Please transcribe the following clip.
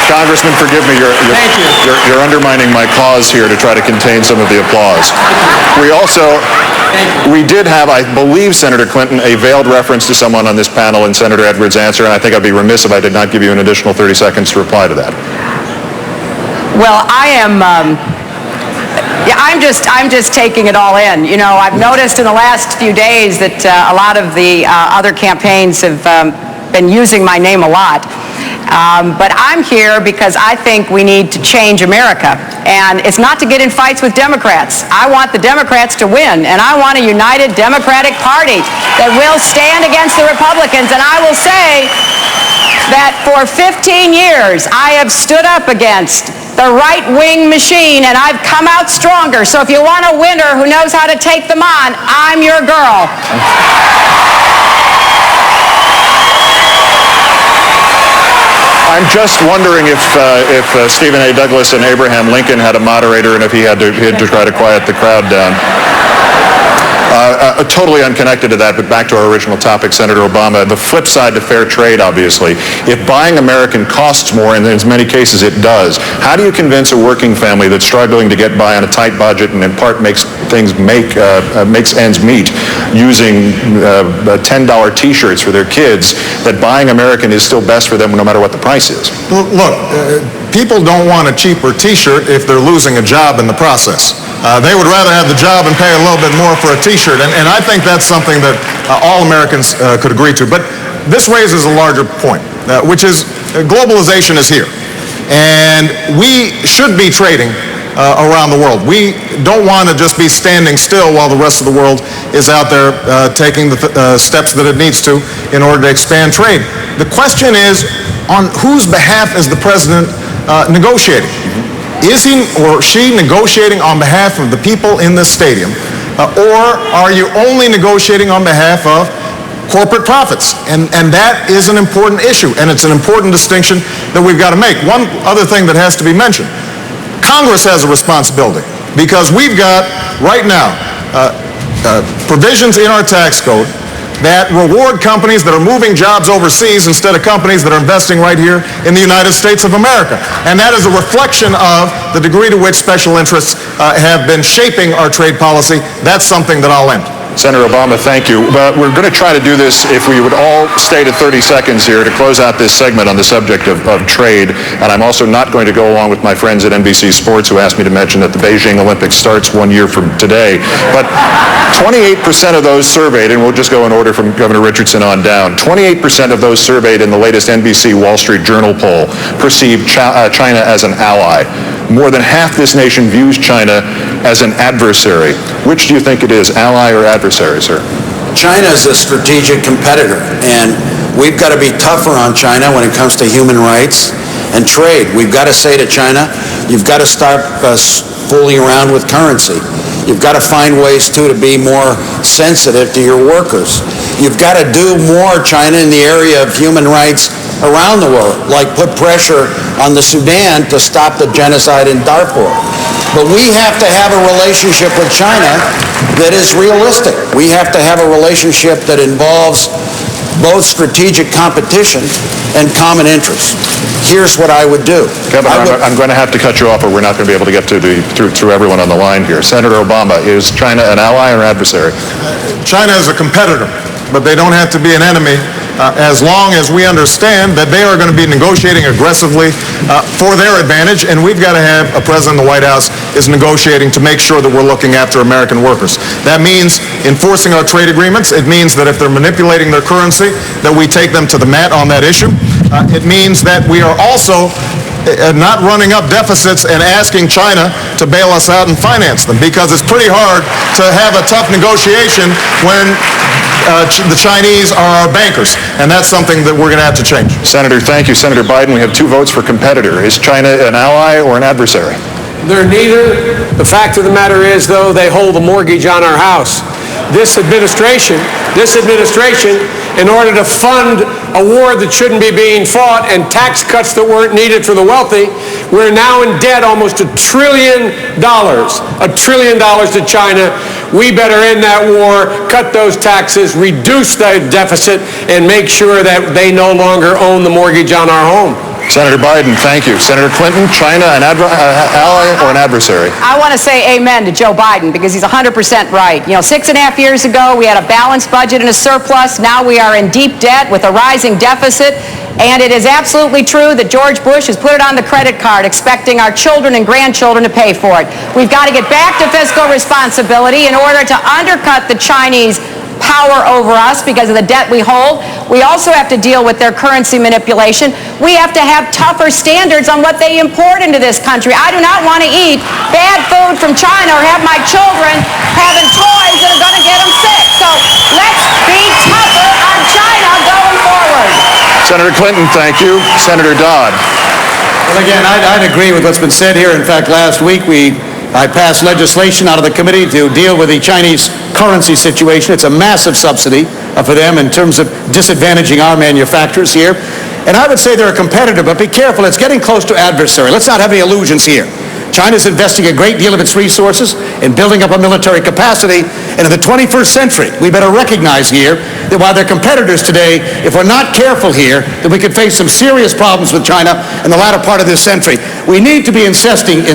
Congressman, forgive me. You're undermining my cause here to try to contain some of the applause. We did have, I believe, Senator Clinton, a veiled reference to someone on this panel in Senator Edwards' answer, and I think I'd be remiss if I did not give you an additional 30 seconds to reply to that. Well, I'm just taking it all in. You know, I've noticed in the last few days that a lot of the other campaigns have been using my name a lot. But I'm here because I think we need to change America. And it's not to get in fights with Democrats. I want the Democrats to win. And I want a united Democratic Party that will stand against the Republicans. And I will say that for 15 years, I have stood up against the right-wing machine, and I've come out stronger. So if you want a winner who knows how to take them on, I'm your girl. I'm just wondering if Stephen A. Douglas and Abraham Lincoln had a moderator and if he had to try to quiet the crowd down. Totally unconnected to that, but back to our original topic, Senator Obama, the flip side to fair trade, obviously. If buying American costs more, and in many cases it does, how do you convince a working family that's struggling to get by on a tight budget and in part makes ends meet using $10 T-shirts for their kids, that buying American is still best for them no matter what the price is? Look, people don't want a cheaper T-shirt if they're losing a job in the process. They would rather have the job and pay a little bit more for a T-shirt, and I think that's something that all Americans could agree to. But this raises a larger point, which is globalization is here, and we should be trading around the world. We don't want to just be standing still while the rest of the world is out there taking the steps that it needs to in order to expand trade. The question is, on whose behalf is the president negotiating? Is he or she negotiating on behalf of the people in this stadium, or are you only negotiating on behalf of corporate profits? And that is an important issue, and it's an important distinction that we've got to make. One other thing that has to be mentioned, Congress has a responsibility, because we've got, right now, provisions in our tax code that reward companies that are moving jobs overseas instead of companies that are investing right here in the United States of America. And that is a reflection of the degree to which special interests have been shaping our trade policy. That's something that I'll end. Senator Obama, thank you. But we're going to try to do this, if we would all stay to 30 seconds here, to close out this segment on the subject of trade. And I'm also not going to go along with my friends at NBC Sports who asked me to mention that the Beijing Olympics starts 1 year from today. But 28% of those surveyed, and we'll just go in order from Governor Richardson on down, 28% of those surveyed in the latest NBC Wall Street Journal poll perceive China as an ally. More than half this nation views China as an adversary. Which do you think it is, ally or adversary, sir? China is a strategic competitor, and we've got to be tougher on China when it comes to human rights and trade. We've got to say to China, you've got to start fooling around with currency. You've got to find ways, too, to be more sensitive to your workers. You've got to do more, China, in the area of human rights around the world, like put pressure on the Sudan to stop the genocide in Darfur. But we have to have a relationship with China that is realistic. We have to have a relationship that involves both strategic competition and common interests. Here's what I would do. Governor, I'm going to have to cut you off, or we're not going to be able to get through everyone on the line here. Senator Obama, is China an ally or adversary? China is a competitor, but they don't have to be an enemy as long as we understand that they are going to be negotiating aggressively for their advantage, and we've got to have a president in the White House is negotiating to make sure that we're looking after American workers. That means enforcing our trade agreements. It means that if they're manipulating their currency, that we take them to the mat on that issue. It means that we are also not running up deficits and asking China to bail us out and finance them, because it's pretty hard to have a tough negotiation when the Chinese are our bankers, and that's something that we're going to have to change. Senator, thank you. Senator Biden, we have 2 votes for competitor. Is China an ally or an adversary? They're neither. The fact of the matter is, though, they hold the mortgage on our house. This administration, in order to fund a war that shouldn't be being fought and tax cuts that weren't needed for the wealthy, we're now in debt almost $1 trillion to China. We better end that war, cut those taxes, reduce the deficit, and make sure that they no longer own the mortgage on our home. Senator Biden, thank you. Senator Clinton, China, an ally or an adversary? I want to say amen to Joe Biden because he's 100% right. 6.5 years ago, we had a balanced budget and a surplus. Now we are in deep debt with a rising deficit. And it is absolutely true that George Bush has put it on the credit card, expecting our children and grandchildren to pay for it. We've got to get back to fiscal responsibility in order to undercut the Chinese power over us because of the debt we hold. We also have to deal with their currency manipulation. We have to have tougher standards on what they import into this country. I do not want to eat bad food from China or have my children having toys that are going to get them sick. So let's be tougher on China going forward. Senator Clinton, thank you. Senator Dodd. Well, again, I'd agree with what's been said here. In fact, last week I passed legislation out of the committee to deal with the Chinese currency situation. It's a massive subsidy for them in terms of disadvantaging our manufacturers here. And I would say they're a competitor, but be careful. It's getting close to adversary. Let's not have any illusions here. China's investing a great deal of its resources in building up a military capacity. And in the 21st century, we better recognize here that while they're competitors today, if we're not careful here, that we could face some serious problems with China in the latter part of this century. We need to be insisting